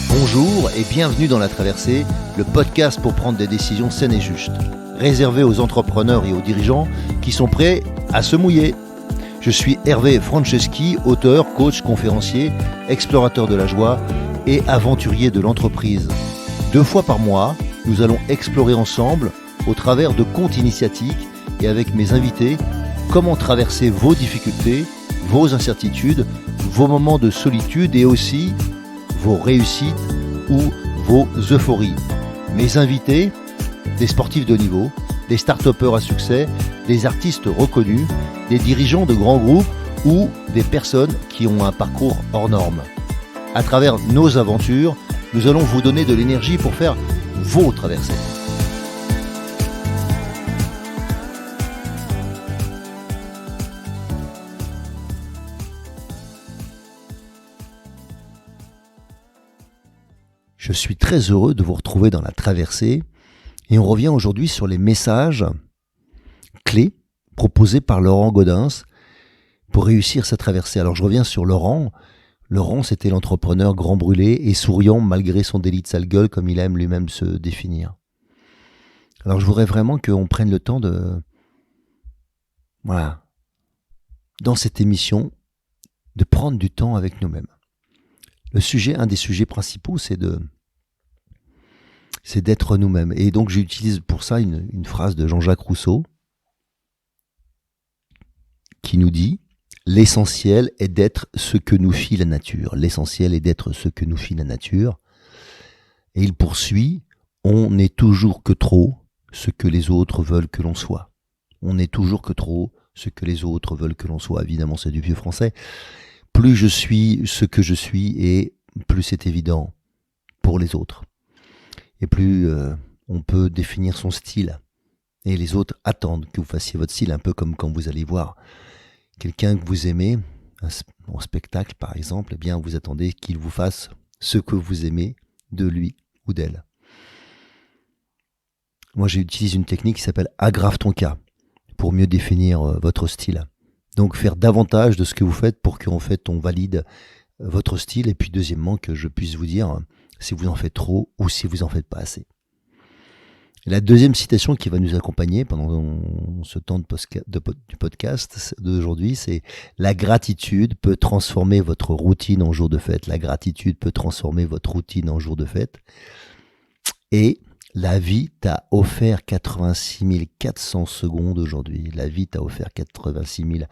Bonjour et bienvenue dans La Traversée, le podcast pour prendre des décisions saines et justes, réservé aux entrepreneurs et aux dirigeants qui sont prêts à se mouiller. Je suis Hervé Franceschi, auteur, coach, conférencier, explorateur de la joie et aventurier de l'entreprise. 2 fois par mois, nous allons explorer ensemble, au travers de contes initiatiques et avec mes invités, comment traverser vos difficultés, vos incertitudes, vos moments de solitude et aussi vos réussites ou vos euphories. Mes invités, des sportifs de haut niveau, des start-upers à succès, des artistes reconnus, des dirigeants de grands groupes ou des personnes qui ont un parcours hors norme. À travers nos aventures, nous allons vous donner de l'énergie pour faire vos traversées. Je suis très heureux de vous retrouver dans La Traversée et on revient aujourd'hui sur les messages clés proposés par Laurent Gaudens pour réussir sa traversée. Alors je reviens sur Laurent. Laurent, c'était l'entrepreneur grand brûlé et souriant malgré son délit de sale gueule comme il aime lui-même se définir. Alors je voudrais vraiment qu'on prenne le temps dans cette émission, de prendre du temps avec nous-mêmes. Un des sujets principaux, c'est d'être nous-mêmes. Et donc j'utilise pour ça une phrase de Jean-Jacques Rousseau qui nous dit « L'essentiel est d'être ce que nous fit la nature. » L'essentiel est d'être ce que nous fit la nature. Et il poursuit « On n'est toujours que trop ce que les autres veulent que l'on soit. » On n'est toujours que trop ce que les autres veulent que l'on soit. Évidemment, c'est du vieux français. Plus je suis ce que je suis et plus c'est évident pour les autres. Et plus on peut définir son style. Et les autres attendent que vous fassiez votre style, un peu comme quand vous allez voir quelqu'un que vous aimez, en spectacle par exemple, eh bien vous attendez qu'il vous fasse ce que vous aimez de lui ou d'elle. Moi j'utilise une technique qui s'appelle « aggrave ton cas » pour mieux définir votre style. Donc faire davantage de ce que vous faites pour qu'en fait on valide votre style et puis deuxièmement que je puisse vous dire si vous en faites trop ou si vous en faites pas assez. Et la deuxième citation qui va nous accompagner pendant ce temps du podcast d'aujourd'hui, c'est « La gratitude peut transformer votre routine en jour de fête. » La gratitude peut transformer votre routine en jour de fête. Et la vie t'a offert 86 400 secondes aujourd'hui. La vie t'a offert 86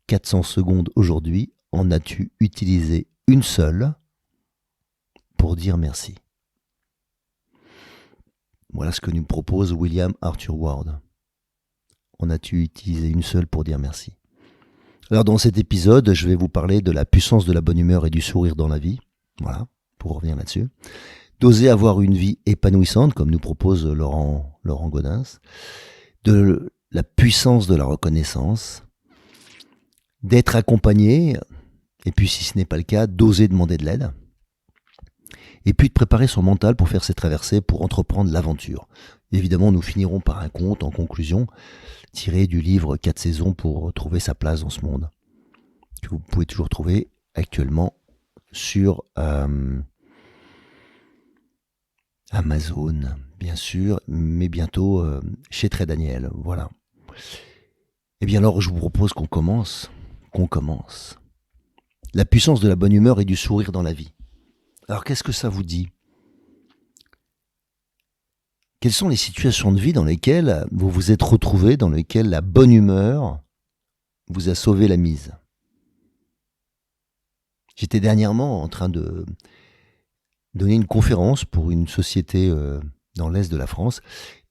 400 secondes aujourd'hui. En as-tu utilisé une seule pour dire merci? Voilà ce que nous propose William Arthur Ward. En as-tu utilisé une seule pour dire merci? Alors dans cet épisode, je vais vous parler de la puissance de la bonne humeur et du sourire dans la vie. Voilà, pour revenir là-dessus. D'oser avoir une vie épanouissante, comme nous propose Laurent Gaudens. De la puissance de la reconnaissance. D'être accompagné, et puis si ce n'est pas le cas, d'oser demander de l'aide. Et puis de préparer son mental pour faire ses traversées, pour entreprendre l'aventure. Évidemment, nous finirons par un conte en conclusion, tiré du livre 4 saisons pour trouver sa place dans ce monde, que vous pouvez toujours trouver actuellement sur Amazon, bien sûr, mais bientôt chez Très Daniel. Voilà. Eh bien alors, je vous propose qu'on commence. La puissance de la bonne humeur et du sourire dans la vie. Alors, qu'est-ce que ça vous dit? Quelles sont les situations de vie dans lesquelles vous vous êtes retrouvés, dans lesquelles la bonne humeur vous a sauvé la mise? J'étais dernièrement en train de donner une conférence pour une société dans l'Est de la France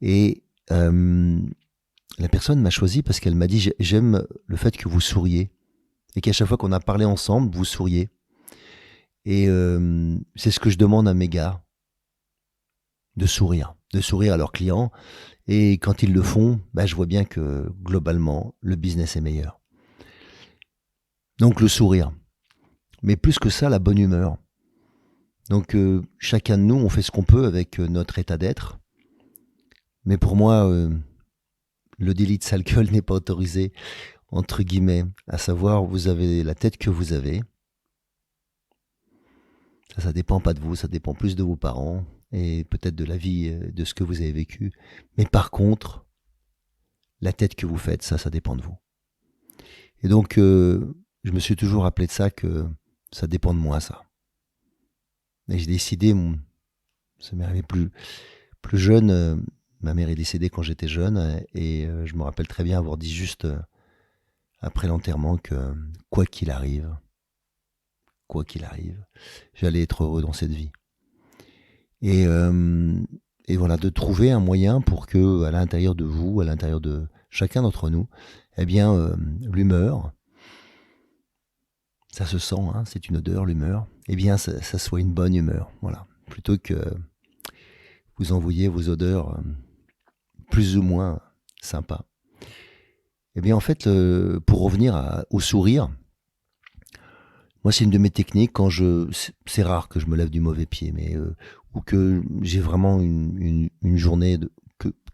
et la personne m'a choisi parce qu'elle m'a dit « J'aime le fait que vous souriez et qu'à chaque fois qu'on a parlé ensemble, vous souriez. » Et c'est ce que je demande à mes gars, de sourire à leurs clients. Et quand ils le font, je vois bien que globalement, le business est meilleur. Donc le sourire. Mais plus que ça, la bonne humeur. Donc chacun de nous, on fait ce qu'on peut avec notre état d'être. Mais pour moi, le délit de sale gueule n'est pas autorisé, entre guillemets. À savoir, vous avez la tête que vous avez. Ça dépend pas de vous, ça dépend plus de vos parents et peut-être de la vie, de ce que vous avez vécu. Mais par contre, la tête que vous faites, ça dépend de vous. Et donc, je me suis toujours rappelé de ça, que ça dépend de moi, ça. Et j'ai décidé, ça m'est arrivé plus jeune, ma mère est décédée quand j'étais jeune, et je me rappelle très bien avoir dit juste après l'enterrement que quoi qu'il arrive, j'allais être heureux dans cette vie. Et voilà, de trouver un moyen pour que, à l'intérieur de vous, à l'intérieur de chacun d'entre nous, eh bien, l'humeur, ça se sent, hein, c'est une odeur, l'humeur, eh bien, ça soit une bonne humeur, voilà. Plutôt que vous envoyez vos odeurs plus ou moins sympas. Eh bien, en fait, pour revenir au sourire, moi, c'est une de mes techniques quand c'est rare que je me lève du mauvais pied, mais ou que j'ai vraiment une journée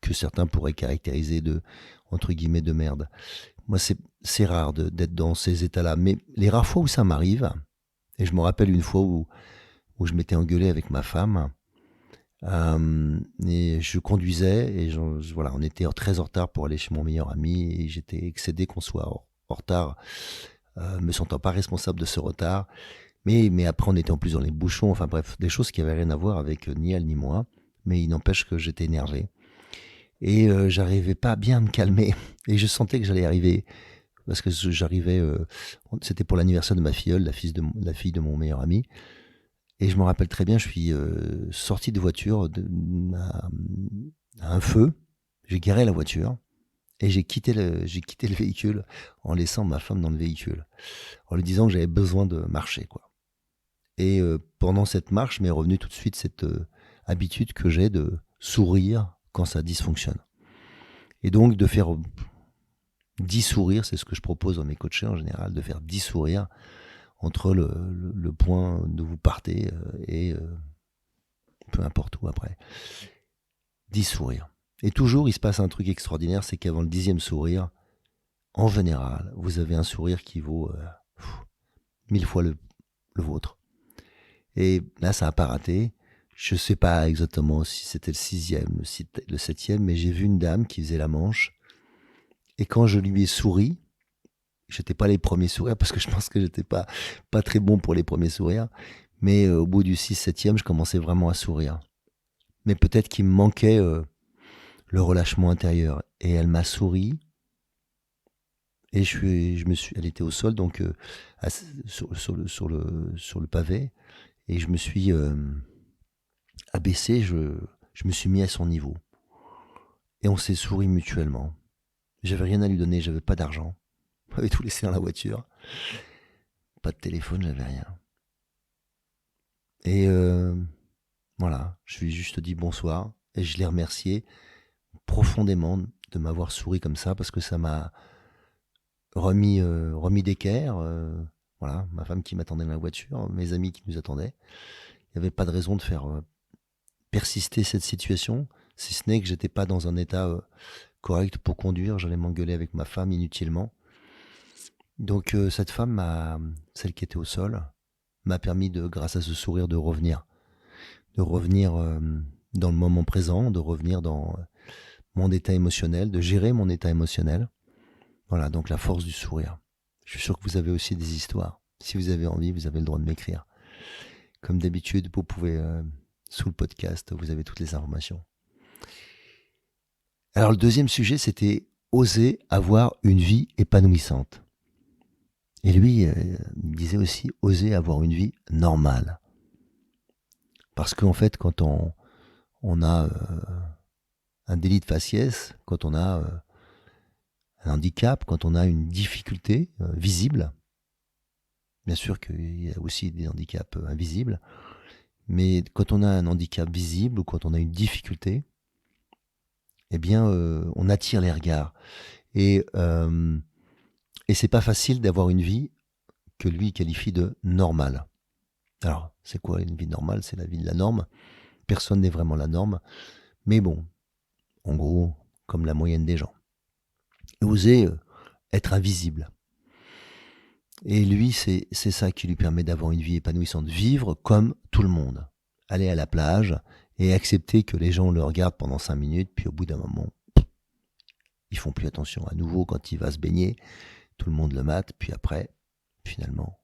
que certains pourraient caractériser de, entre guillemets, de merde. Moi, c'est rare d'être dans ces états-là, mais les rares fois où ça m'arrive, et je me rappelle une fois où je m'étais engueulé avec ma femme, et je conduisais, et voilà, on était très en retard pour aller chez mon meilleur ami, et j'étais excédé qu'on soit en retard, me sentant pas responsable de ce retard. Mais après, on était en plus dans les bouchons, enfin bref, des choses qui avaient rien à voir avec ni elle ni moi, mais il n'empêche que j'étais énervé. Et j'arrivais pas bien à me calmer, et je sentais que j'allais arriver, parce que j'arrivais, c'était pour l'anniversaire de ma filleule, la fille de mon meilleur ami, et je me rappelle très bien, je suis sorti de voiture à un feu, j'ai garé la voiture, et j'ai quitté le véhicule en laissant ma femme dans le véhicule, en lui disant que j'avais besoin de marcher, quoi. Et pendant cette marche m'est revenue tout de suite cette habitude que j'ai de sourire quand ça dysfonctionne. Et donc de faire 10 sourires, c'est ce que je propose dans mes coachings en général, de faire 10 sourires entre le point d'où vous partez et peu importe où après. 10 sourires. Et toujours, il se passe un truc extraordinaire, c'est qu'avant le 10e sourire, en général, vous avez un sourire qui vaut 1000 fois le vôtre. Et là, ça n'a pas raté. Je ne sais pas exactement si c'était le 6e, le 7e, mais j'ai vu une dame qui faisait la manche. Et quand je lui ai souri, j'étais pas les premiers sourires, parce que je pense que j'étais pas très bon pour les premiers sourires. Mais au bout du 6-7e, je commençais vraiment à sourire. Mais peut-être qu'il me manquait le relâchement intérieur. Et elle m'a souri. Et elle était au sol, donc sur le pavé. Et je me suis abaissé, je me suis mis à son niveau. Et on s'est souri mutuellement. J'avais rien à lui donner, j'avais pas d'argent. J'avais tout laissé dans la voiture. Pas de téléphone, j'avais rien. Et voilà, je lui ai juste dit bonsoir. Et je l'ai remercié profondément de m'avoir souri comme ça, parce que ça m'a remis d'équerre. Voilà, ma femme qui m'attendait dans la voiture, mes amis qui nous attendaient. Il n'y avait pas de raison de faire persister cette situation, si ce n'est que j'étais pas dans un état correct pour conduire. J'allais m'engueuler avec ma femme inutilement. Donc cette femme, celle qui était au sol, m'a permis, grâce à ce sourire, de revenir dans le moment présent, de revenir dans mon état émotionnel, de gérer mon état émotionnel. Voilà, donc la force du sourire. Je suis sûr que vous avez aussi des histoires. Si vous avez envie, vous avez le droit de m'écrire. Comme d'habitude, vous pouvez, sous le podcast, vous avez toutes les informations. Alors le deuxième sujet, c'était oser avoir une vie épanouissante. Et lui, il disait aussi oser avoir une vie normale. Parce qu'en fait, quand on a un délit de faciès, quand on a un handicap, quand on a une difficulté visible, bien sûr qu'il y a aussi des handicaps invisibles, mais quand on a un handicap visible ou quand on a une difficulté, eh bien, on attire les regards. Et c'est pas facile d'avoir une vie que lui qualifie de normale. Alors, c'est quoi une vie normale? C'est la vie de la norme. Personne n'est vraiment la norme. Mais bon, en gros, comme la moyenne des gens. Oser être invisible. Et lui, c'est ça qui lui permet d'avoir une vie épanouissante. Vivre comme tout tout le monde. Aller à la plage et accepter que les gens le regardent pendant 5 minutes, puis au bout d'un moment, ils font plus attention. À nouveau, quand il va se baigner, tout le monde le mate, puis après, finalement,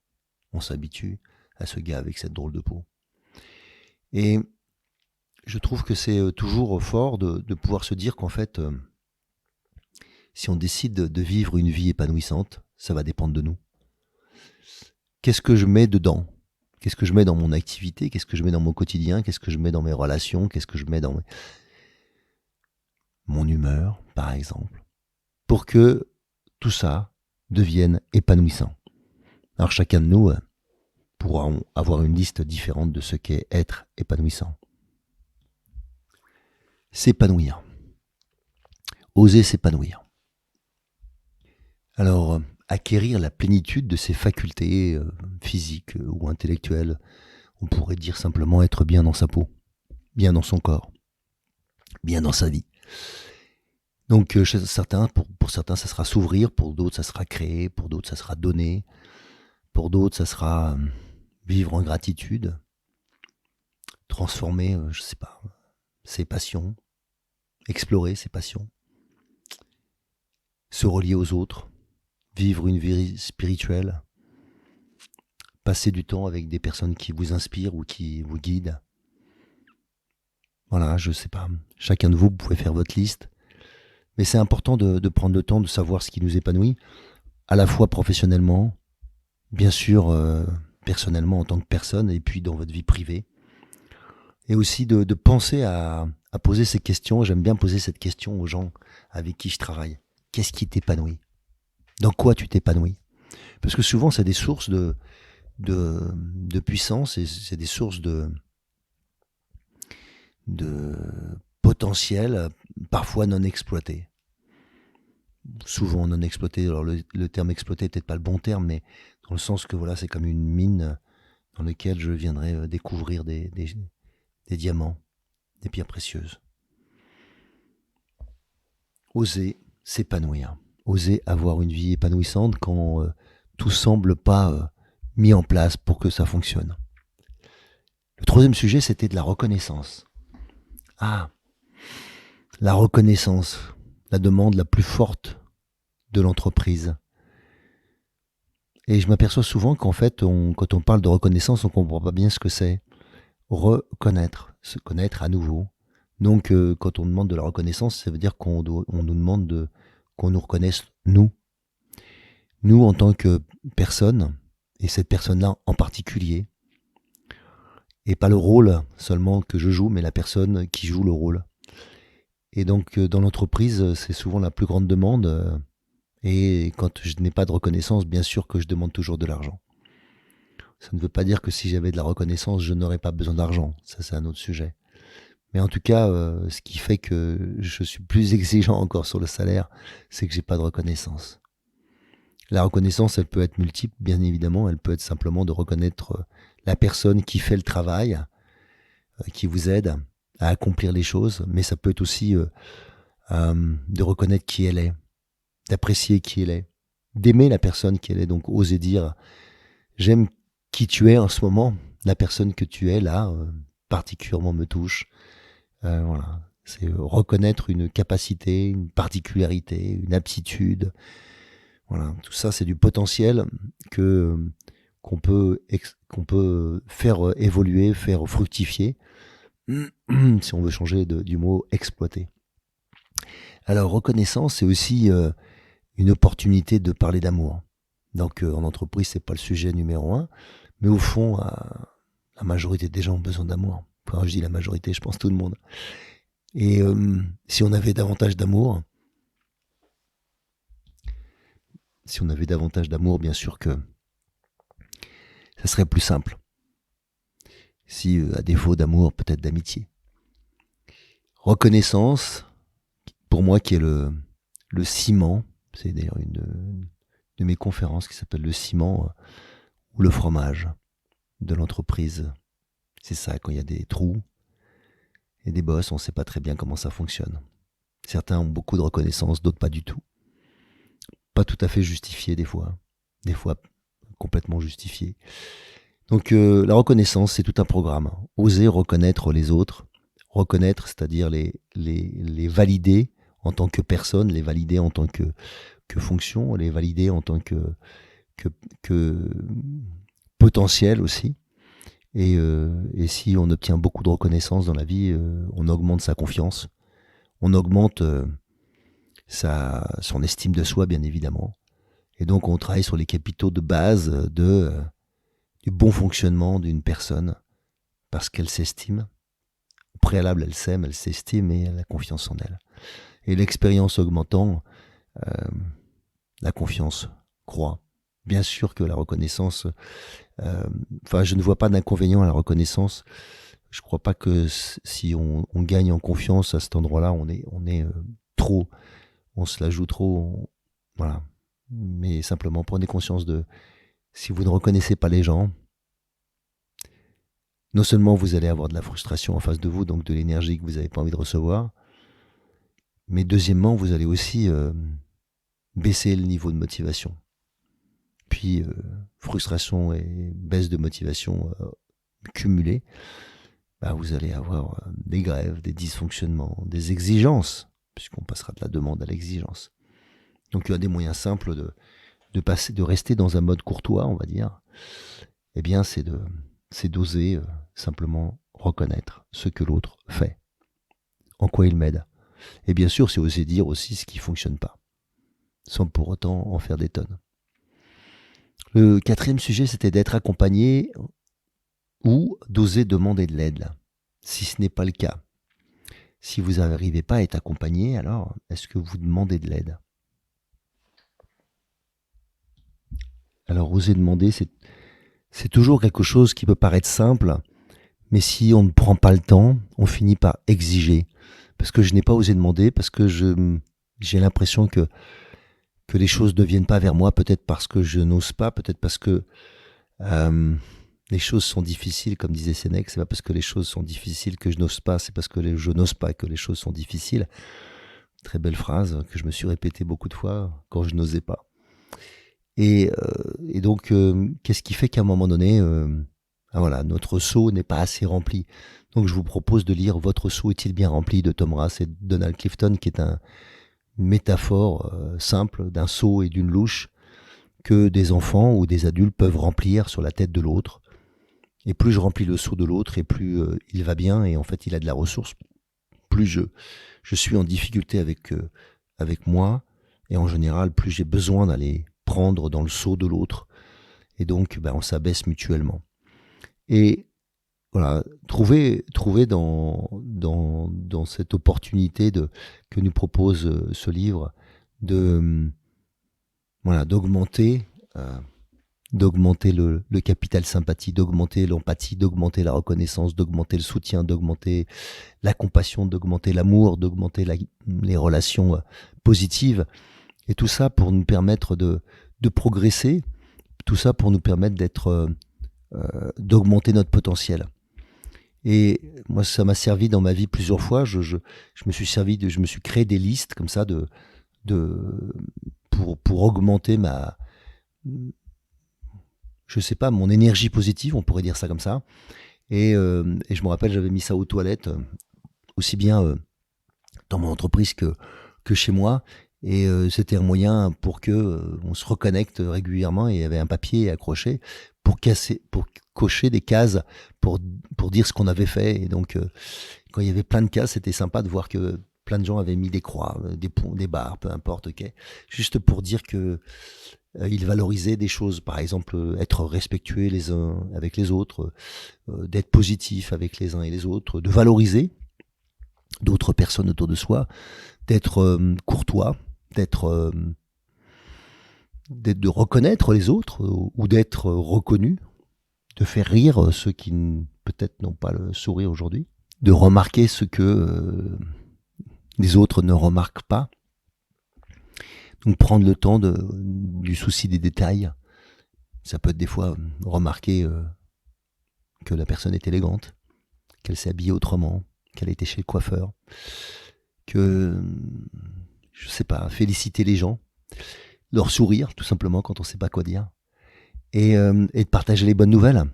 on s'habitue à ce gars avec cette drôle de peau. Et je trouve que c'est toujours fort de pouvoir se dire qu'en fait, si on décide de vivre une vie épanouissante, ça va dépendre de nous. Qu'est-ce que je mets dedans ? Qu'est-ce que je mets dans mon activité ? Qu'est-ce que je mets dans mon quotidien ? Qu'est-ce que je mets dans mes relations ? Qu'est-ce que je mets dans mon humeur, par exemple, pour que tout ça devienne épanouissant. Alors chacun de nous pourra avoir une liste différente de ce qu'est être épanouissant. S'épanouir. Oser s'épanouir. Alors, acquérir la plénitude de ses facultés physiques ou intellectuelles, on pourrait dire simplement être bien dans sa peau, bien dans son corps, bien dans sa vie. Donc chez certains, pour certains, ça sera s'ouvrir, pour d'autres, ça sera créer, pour d'autres, ça sera donner, pour d'autres, ça sera vivre en gratitude, transformer, je sais pas, ses passions, explorer ses passions, se relier aux autres, vivre une vie spirituelle, passer du temps avec des personnes qui vous inspirent ou qui vous guident. Voilà, je sais pas, chacun de vous pouvez faire votre liste. Mais c'est important de prendre le temps de savoir ce qui nous épanouit, à la fois professionnellement, bien sûr personnellement en tant que personne, et puis dans votre vie privée. Et aussi de penser à poser ces questions. J'aime bien poser cette question aux gens avec qui je travaille. Qu'est-ce qui t'épanouit ? Dans quoi tu t'épanouis ? Parce que souvent, c'est des sources de puissance et c'est des sources de potentiel, parfois non exploité. Souvent non exploité. Alors le terme exploité n'est peut-être pas le bon terme, mais dans le sens que voilà, c'est comme une mine dans laquelle je viendrai découvrir des diamants, des pierres précieuses. Oser s'épanouir. Oser avoir une vie épanouissante quand tout semble pas mis en place pour que ça fonctionne. Le troisième sujet, c'était de la reconnaissance. Ah, la reconnaissance, la demande la plus forte de l'entreprise. Et je m'aperçois souvent qu'en fait, quand on parle de reconnaissance, on ne comprend pas bien ce que c'est. Reconnaître, se connaître à nouveau. Donc, quand on demande de la reconnaissance, ça veut dire qu'on nous demande qu'on nous reconnaisse, nous. Nous, en tant que personne, et cette personne-là en particulier. Et pas le rôle seulement que je joue, mais la personne qui joue le rôle. Et donc, dans l'entreprise, c'est souvent la plus grande demande. Et quand je n'ai pas de reconnaissance, bien sûr que je demande toujours de l'argent. Ça ne veut pas dire que si j'avais de la reconnaissance, je n'aurais pas besoin d'argent. Ça, c'est un autre sujet. Mais en tout cas, ce qui fait que je suis plus exigeant encore sur le salaire, c'est que j'ai pas de reconnaissance. La reconnaissance, elle peut être multiple, bien évidemment. Elle peut être simplement de reconnaître la personne qui fait le travail, qui vous aide à accomplir les choses. Mais ça peut être aussi de reconnaître qui elle est, d'apprécier qui elle est, d'aimer la personne qui elle est. Donc, oser dire, j'aime qui tu es en ce moment, la personne que tu es là, particulièrement me touche. Voilà, c'est reconnaître une capacité, une particularité, une aptitude. Voilà, tout ça, c'est du potentiel qu'on peut faire évoluer, faire fructifier, si on veut changer du mot exploiter. Alors, reconnaissance, c'est aussi une opportunité de parler d'amour. Donc, en entreprise, c'est pas le sujet numéro 1, mais au fond, la majorité des gens ont besoin d'amour. Quand je dis la majorité, je pense tout le monde. Et si on avait davantage d'amour, bien sûr que ça serait plus simple. Si, à défaut d'amour, peut-être d'amitié. Reconnaissance, pour moi, qui est le ciment, c'est d'ailleurs une de mes conférences qui s'appelle le ciment ou le fromage de l'entreprise. C'est ça, quand il y a des trous et des bosses, on ne sait pas très bien comment ça fonctionne. Certains ont beaucoup de reconnaissance, d'autres pas du tout. Pas tout à fait justifié des fois complètement justifié. Donc la reconnaissance, c'est tout un programme. Oser reconnaître les autres, reconnaître, c'est-à-dire les valider en tant que personne, les valider en tant que fonction, les valider en tant que, que potentiel aussi. Et si on obtient beaucoup de reconnaissance dans la vie, on augmente sa confiance, on augmente son estime de soi, bien évidemment. Et donc on travaille sur les capitaux de base du bon fonctionnement d'une personne, parce qu'elle s'estime. Au préalable, elle s'aime, elle s'estime et elle a confiance en elle. Et l'expérience augmentant, la confiance croît. Bien sûr que la reconnaissance, je ne vois pas d'inconvénient à la reconnaissance. Je ne crois pas que si on gagne en confiance à cet endroit-là, on est trop, on se la joue trop, voilà. Mais simplement prenez conscience si vous ne reconnaissez pas les gens, non seulement vous allez avoir de la frustration en face de vous, donc de l'énergie que vous n'avez pas envie de recevoir, mais deuxièmement, vous allez aussi baisser le niveau de motivation. Puis frustration et baisse de motivation cumulées, vous allez avoir des grèves, des dysfonctionnements, des exigences, puisqu'on passera de la demande à l'exigence. Donc il y a des moyens simples de rester dans un mode courtois, on va dire. Eh bien, c'est d'oser simplement reconnaître ce que l'autre fait, en quoi il m'aide. Et bien sûr, c'est oser dire aussi ce qui ne fonctionne pas, sans pour autant en faire des tonnes. Le quatrième sujet, c'était d'être accompagné ou d'oser demander de l'aide, si ce n'est pas le cas. Si vous n'arrivez pas à être accompagné, alors est-ce que vous demandez de l'aide ? Alors oser demander, c'est toujours quelque chose qui peut paraître simple, mais si on ne prend pas le temps, on finit par exiger. Parce que je n'ai pas osé demander, parce que j'ai l'impression que les choses ne viennent pas vers moi, peut-être parce que je n'ose pas, peut-être parce que les choses sont difficiles, comme disait Sénèque. C'est pas parce que les choses sont difficiles que je n'ose pas, c'est parce que je n'ose pas que les choses sont difficiles. Très belle phrase que je me suis répétée beaucoup de fois quand je n'osais pas. Et donc, qu'est-ce qui fait qu'à un moment donné, notre seau n'est pas assez rempli. Donc, je vous propose de lire Votre seau est-il bien rempli de Tom Rath et Donald Clifton, qui est une métaphore simple d'un seau et d'une louche que des enfants ou des adultes peuvent remplir sur la tête de l'autre. Et plus je remplis le seau de l'autre, et plus il va bien, et en fait, il a de la ressource. Plus je suis en difficulté avec moi, et en général, plus j'ai besoin d'aller prendre dans le seau de l'autre, et donc on s'abaisse mutuellement. Et voilà, trouver dans cette opportunité que nous propose ce livre d'augmenter le capital sympathie, d'augmenter l'empathie, d'augmenter la reconnaissance, d'augmenter le soutien, d'augmenter la compassion, d'augmenter l'amour, d'augmenter les relations positives. Et tout ça pour nous permettre de progresser, tout ça pour nous permettre d'augmenter notre potentiel. Et moi, ça m'a servi dans ma vie plusieurs fois. Je me suis créé des listes comme ça pour augmenter mon énergie positive, on pourrait dire ça comme ça. Et je me rappelle, j'avais mis ça aux toilettes, aussi bien dans mon entreprise que chez moi. Et c'était un moyen pour que on se reconnecte régulièrement. Et il y avait un papier accroché pour cocher des cases pour dire ce qu'on avait fait. Et donc, quand il y avait plein de cases, c'était sympa de voir que plein de gens avaient mis des croix, des ponts, des barres, peu importe, juste pour dire que ils valorisaient des choses, par exemple être respectueux les uns avec les autres, d'être positif avec les uns et les autres, de valoriser d'autres personnes autour de soi, d'être courtois, de reconnaître les autres ou d'être reconnu, de faire rire ceux qui peut-être n'ont pas le sourire aujourd'hui, de remarquer ce que les autres ne remarquent pas. Donc prendre le temps du souci des détails. Ça peut être des fois remarquer que la personne est élégante, qu'elle s'est habillée autrement, qu'elle a été chez le coiffeur, que, je sais pas, féliciter les gens, leur sourire tout simplement quand on sait pas quoi dire, et de partager les bonnes nouvelles.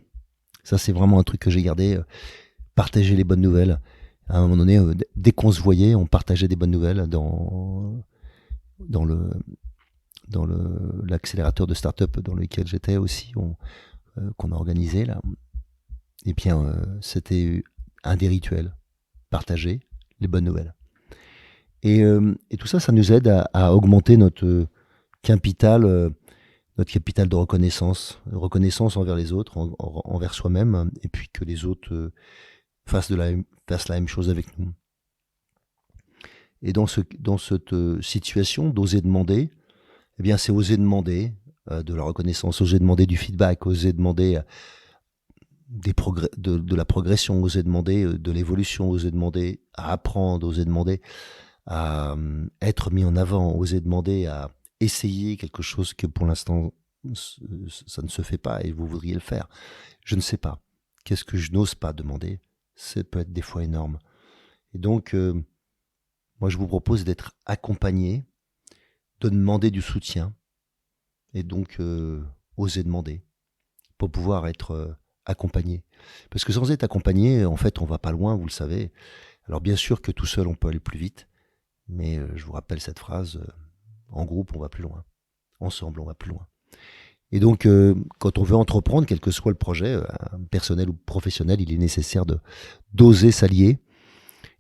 Ça, c'est vraiment un truc que j'ai gardé. Partager les bonnes nouvelles. À un moment donné, dès qu'on se voyait, on partageait des bonnes nouvelles dans l'accélérateur de start-up dans lequel j'étais aussi, qu'on a organisé là. Et bien, c'était un des rituels. Partager les bonnes nouvelles. Et tout ça, ça nous aide à augmenter notre capital de reconnaissance envers les autres, envers soi-même, et puis que les autres fassent la même chose avec nous. Et dans cette situation d'oser demander, eh bien, c'est oser demander de la reconnaissance, oser demander du feedback, oser demander de la progression, oser demander de l'évolution, oser demander à apprendre, oser demander à être mis en avant, oser demander à essayer quelque chose que pour l'instant ça ne se fait pas et vous voudriez le faire. Je ne sais pas. Qu'est-ce que je n'ose pas demander? Ça peut être des fois énorme. Et donc, moi je vous propose d'être accompagné, de demander du soutien et donc oser demander pour pouvoir être accompagné. Parce que sans être accompagné, en fait, on va pas loin, vous le savez. Alors bien sûr que tout seul, on peut aller plus vite, mais je vous rappelle cette phrase, en groupe, on va plus loin. Ensemble, on va plus loin. Et donc, quand on veut entreprendre, quel que soit le projet, personnel ou professionnel, il est nécessaire d'oser s'allier,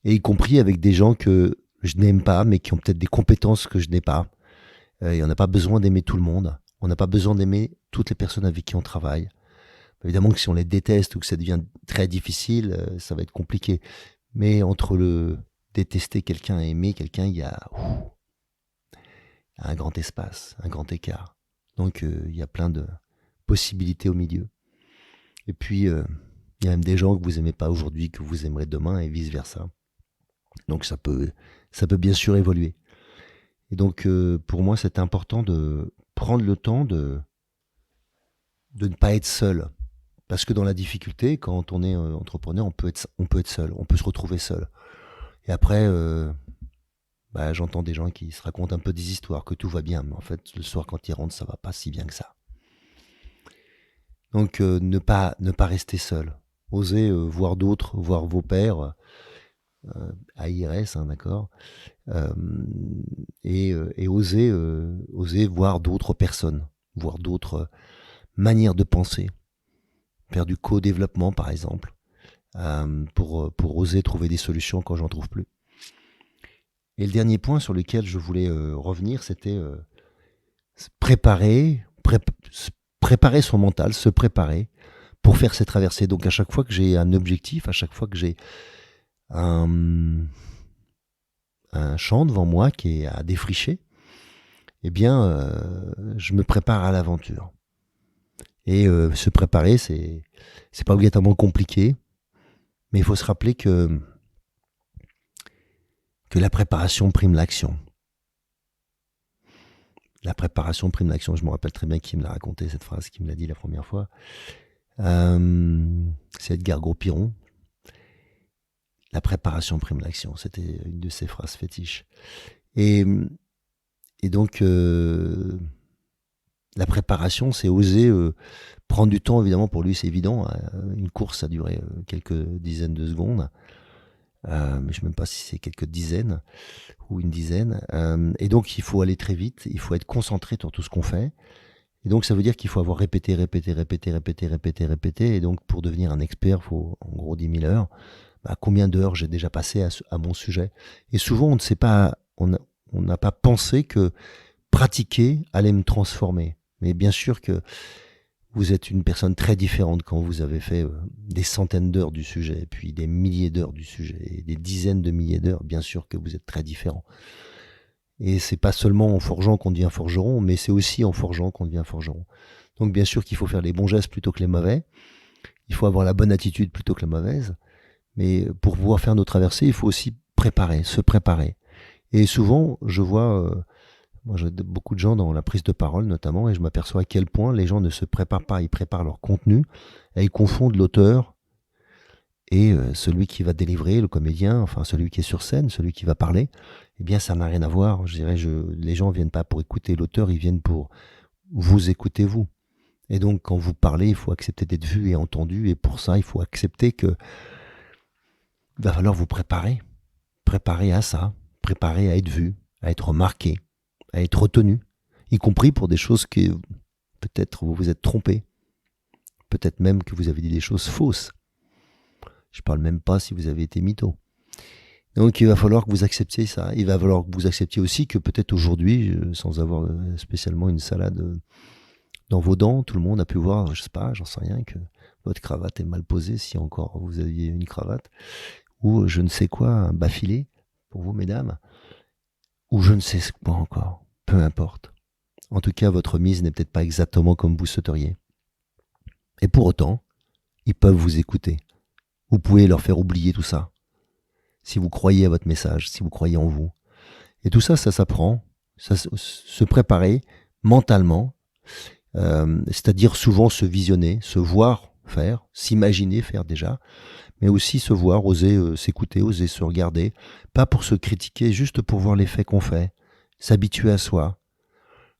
et y compris avec des gens que je n'aime pas, mais qui ont peut-être des compétences que je n'ai pas. Et on n'a pas besoin d'aimer tout le monde. On n'a pas besoin d'aimer toutes les personnes avec qui on travaille. Évidemment que si on les déteste ou que ça devient très difficile, ça va être compliqué. Mais entre le détester quelqu'un et aimer quelqu'un, il y a un grand espace, un grand écart. Donc il y a plein de possibilités au milieu. Et puis il y a même des gens que vous aimez pas aujourd'hui, que vous aimerez demain et vice versa. Donc ça peut bien sûr évoluer. Et donc pour moi c'est important de prendre le temps de ne pas être seul. Parce que dans la difficulté, quand on est entrepreneur, on peut être seul, on peut se retrouver seul. Et après, j'entends des gens qui se racontent un peu des histoires, que tout va bien, mais en fait, le soir quand ils rentrent, ça va pas si bien que ça. Donc, ne pas rester seul. Osez voir d'autres, voir vos pairs, à IRS, hein, d'accord, et oser voir d'autres personnes, voir d'autres manières de penser. Faire du co-développement, par exemple, pour oser trouver des solutions quand j'en trouve plus. Et le dernier point sur lequel je voulais revenir, c'était préparer son mental, se préparer pour faire ces traversées. Donc à chaque fois que j'ai un objectif, à chaque fois que j'ai un champ devant moi qui est à défricher, eh bien, je me prépare à l'aventure. Et se préparer, c'est pas obligatoirement compliqué, mais il faut se rappeler que la préparation prime l'action. La préparation prime l'action. Je me rappelle très bien qui me l'a raconté, cette phrase, qui me l'a dit la première fois. C'est Edgar Gros-Piron. La préparation prime l'action. C'était une de ses phrases fétiches. Et donc, la préparation, c'est oser prendre du temps, évidemment, pour lui, c'est évident. Une course, ça durait quelques dizaines de secondes. Mais je ne sais même pas si c'est quelques dizaines ou une dizaine. Et donc, il faut aller très vite. Il faut être concentré sur tout ce qu'on fait. Et donc, ça veut dire qu'il faut avoir répété. Et donc, pour devenir un expert, il faut en gros 10 000 heures. Combien d'heures j'ai déjà passé à mon sujet? Et souvent, on ne sait pas, on n'a pas pensé que pratiquer allait me transformer. Mais bien sûr que vous êtes une personne très différente quand vous avez fait des centaines d'heures du sujet, puis des milliers d'heures du sujet, et des dizaines de milliers d'heures. Bien sûr que vous êtes très différent. Et c'est pas seulement en forgeant qu'on devient forgeron, mais c'est aussi en forgeant qu'on devient forgeron. Donc bien sûr qu'il faut faire les bons gestes plutôt que les mauvais. Il faut avoir la bonne attitude plutôt que la mauvaise. Mais pour pouvoir faire nos traversées, il faut aussi se préparer. Et souvent, je vois... moi, j'ai beaucoup de gens dans la prise de parole, notamment, et je m'aperçois à quel point les gens ne se préparent pas. Ils préparent leur contenu, et ils confondent l'auteur et celui qui va délivrer, le comédien, enfin celui qui est sur scène, celui qui va parler. Eh bien, ça n'a rien à voir. Je dirais, les gens viennent pas pour écouter l'auteur, ils viennent pour vous écouter vous. Et donc, quand vous parlez, il faut accepter d'être vu et entendu. Et pour ça, il faut accepter que il va falloir vous préparer. Préparer à ça. Préparer à être vu, à être remarqué, à être retenu. Y compris pour des choses que peut-être vous vous êtes trompé. Peut-être même que vous avez dit des choses fausses. Je parle même pas si vous avez été mytho. Donc il va falloir que vous acceptiez ça. Il va falloir que vous acceptiez aussi que peut-être aujourd'hui, sans avoir spécialement une salade dans vos dents, tout le monde a pu voir, je sais pas, j'en sais rien, que votre cravate est mal posée, si encore vous aviez une cravate, ou je ne sais quoi, un bas filet, pour vous mesdames, ou je ne sais quoi encore, peu importe. En tout cas, votre mise n'est peut-être pas exactement comme vous souhaiteriez. Et pour autant, ils peuvent vous écouter. Vous pouvez leur faire oublier tout ça. Si vous croyez à votre message, si vous croyez en vous. Et tout ça, ça s'apprend, ça se préparer mentalement, c'est-à-dire souvent se visionner, se voir faire, s'imaginer faire déjà, mais aussi se voir, oser s'écouter, oser se regarder, pas pour se critiquer, juste pour voir l'effet qu'on fait, s'habituer à soi,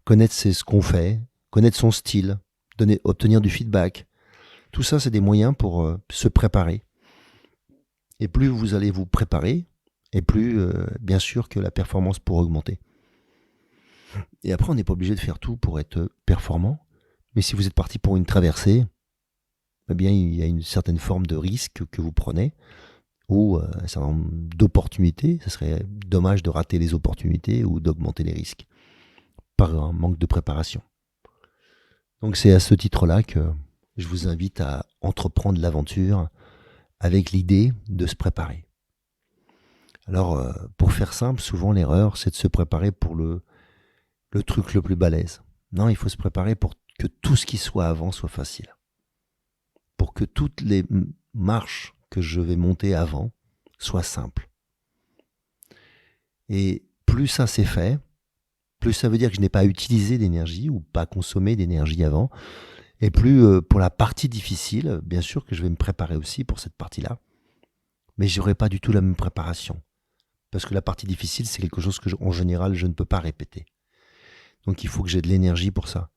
connaître ce qu'on fait, connaître son style, obtenir du feedback. Tout ça, c'est des moyens pour se préparer. Et plus vous allez vous préparer, et plus, bien sûr, que la performance pourra augmenter. Et après, on n'est pas obligé de faire tout pour être performant. Mais si vous êtes parti pour une traversée, eh bien, il y a une certaine forme de risque que vous prenez, ou un certain nombre d'opportunités. Ce serait dommage de rater les opportunités ou d'augmenter les risques par un manque de préparation. Donc c'est à ce titre-là que je vous invite à entreprendre l'aventure avec l'idée de se préparer. Alors, pour faire simple, souvent l'erreur, c'est de se préparer pour le truc le plus balèze. Non, il faut se préparer pour que tout ce qui soit avant soit facile. Pour que toutes les marches que je vais monter avant soient simples. Et plus ça c'est fait, plus ça veut dire que je n'ai pas utilisé d'énergie ou pas consommé d'énergie avant. Et plus pour la partie difficile, bien sûr que je vais me préparer aussi pour cette partie-là. Mais je n'aurai pas du tout la même préparation. Parce que la partie difficile, c'est quelque chose que, en général, je ne peux pas répéter. Donc il faut que j'ai de l'énergie pour ça.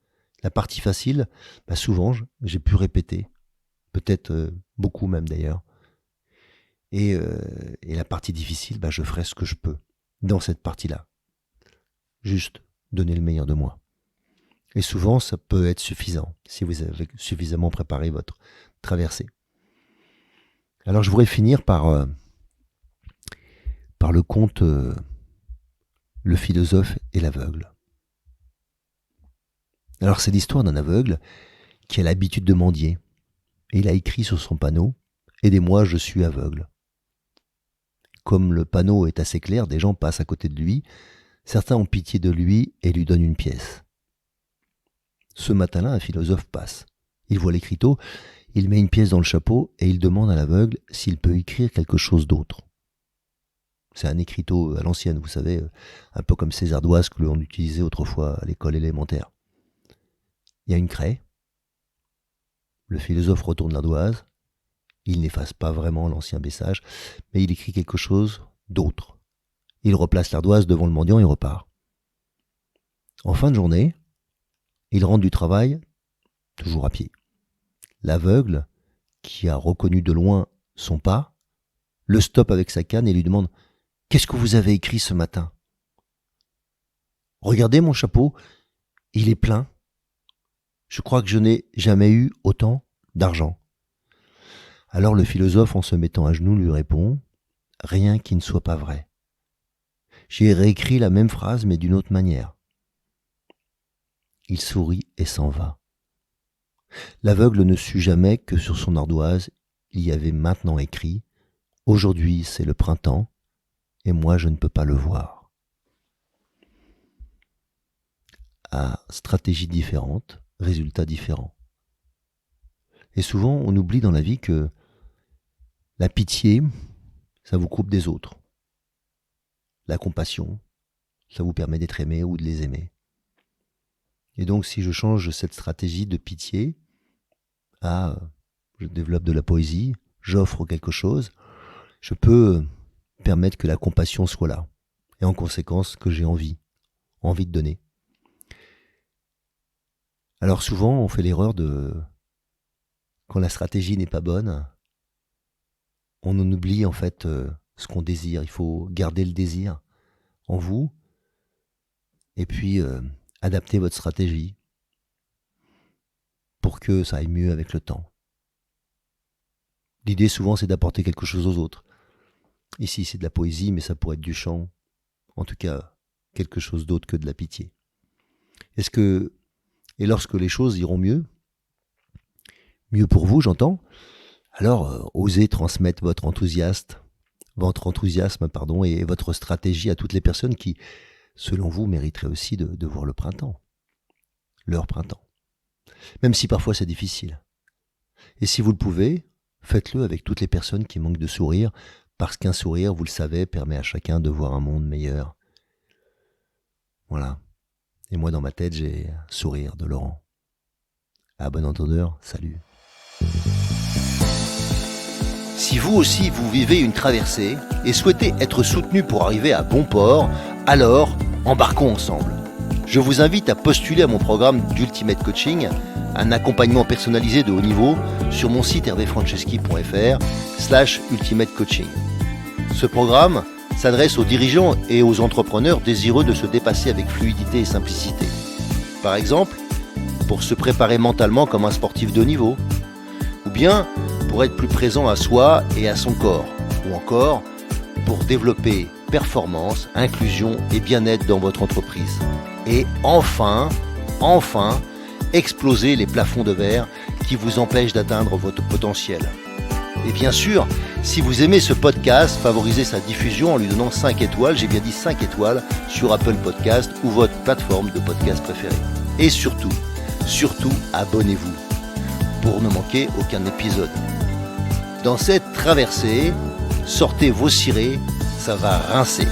La partie facile, souvent, j'ai pu répéter. Peut-être beaucoup même d'ailleurs. Et la partie difficile, je ferai ce que je peux dans cette partie-là. Juste donner le meilleur de moi. Et souvent, ça peut être suffisant si vous avez suffisamment préparé votre traversée. Alors je voudrais finir par le conte Le philosophe et l'aveugle. Alors c'est l'histoire d'un aveugle qui a l'habitude de mendier. Et il a écrit sur son panneau « Aidez-moi, je suis aveugle ». Comme le panneau est assez clair, des gens passent à côté de lui. Certains ont pitié de lui et lui donnent une pièce. Ce matin-là, un philosophe passe. Il voit l'écriteau, il met une pièce dans le chapeau et il demande à l'aveugle s'il peut écrire quelque chose d'autre. C'est un écriteau à l'ancienne, vous savez, un peu comme ces ardoises que l'on utilisait autrefois à l'école élémentaire. Il y a une craie. Le philosophe retourne l'ardoise. Il n'efface pas vraiment l'ancien message, mais il écrit quelque chose d'autre. Il replace l'ardoise devant le mendiant et repart. En fin de journée, il rentre du travail, toujours à pied. L'aveugle, qui a reconnu de loin son pas, le stoppe avec sa canne et lui demande « Qu'est-ce que vous avez écrit ce matin ?»« Regardez mon chapeau, il est plein. Je crois que je n'ai jamais eu autant d'argent. » Alors le philosophe, en se mettant à genoux, lui répond « Rien qui ne soit pas vrai. J'ai réécrit la même phrase, mais d'une autre manière. » Il sourit et s'en va. L'aveugle ne sut jamais que sur son ardoise, il y avait maintenant écrit « Aujourd'hui, c'est le printemps, et moi, je ne peux pas le voir. » À stratégie différente, résultat différent. Et souvent, on oublie dans la vie que la pitié, ça vous coupe des autres. La compassion, ça vous permet d'être aimé ou de les aimer. Et donc, si je change cette stratégie de pitié à je développe de la poésie, j'offre quelque chose, je peux permettre que la compassion soit là. Et en conséquence, que j'ai envie de donner. Alors souvent, on fait l'erreur de, quand la stratégie n'est pas bonne, on en oublie en fait ce qu'on désire. Il faut garder le désir en vous et puis adapter votre stratégie pour que ça aille mieux avec le temps. L'idée souvent c'est d'apporter quelque chose aux autres. Ici c'est de la poésie mais ça pourrait être du chant, en tout cas quelque chose d'autre que de la pitié. Et lorsque les choses iront mieux pour vous j'entends, alors osez transmettre votre enthousiasme et votre stratégie à toutes les personnes qui, selon vous, mériteraient aussi de voir le printemps, leur printemps. Même si parfois c'est difficile. Et si vous le pouvez, faites-le avec toutes les personnes qui manquent de sourire, parce qu'un sourire, vous le savez, permet à chacun de voir un monde meilleur. Voilà. Et moi, dans ma tête, j'ai un sourire de Laurent. À bon entendeur, salut. Si vous aussi vous vivez une traversée et souhaitez être soutenu pour arriver à bon port, alors embarquons ensemble. Je vous invite à postuler à mon programme d'Ultimate Coaching, un accompagnement personnalisé de haut niveau sur mon site hervéfranceschi.fr/Ultimate Coaching. Ce programme s'adresse aux dirigeants et aux entrepreneurs désireux de se dépasser avec fluidité et simplicité. Par exemple, pour se préparer mentalement comme un sportif de haut niveau, ou bien pour être plus présent à soi et à son corps, ou encore pour développer performance, inclusion et bien-être dans votre entreprise. Et enfin, exploser les plafonds de verre qui vous empêchent d'atteindre votre potentiel. Et bien sûr, si vous aimez ce podcast, favorisez sa diffusion en lui donnant 5 étoiles, j'ai bien dit 5 étoiles, sur Apple Podcast ou votre plateforme de podcast préférée. Et surtout, abonnez-vous pour ne manquer aucun épisode. Dans cette traversée, sortez vos cirés, ça va rincer.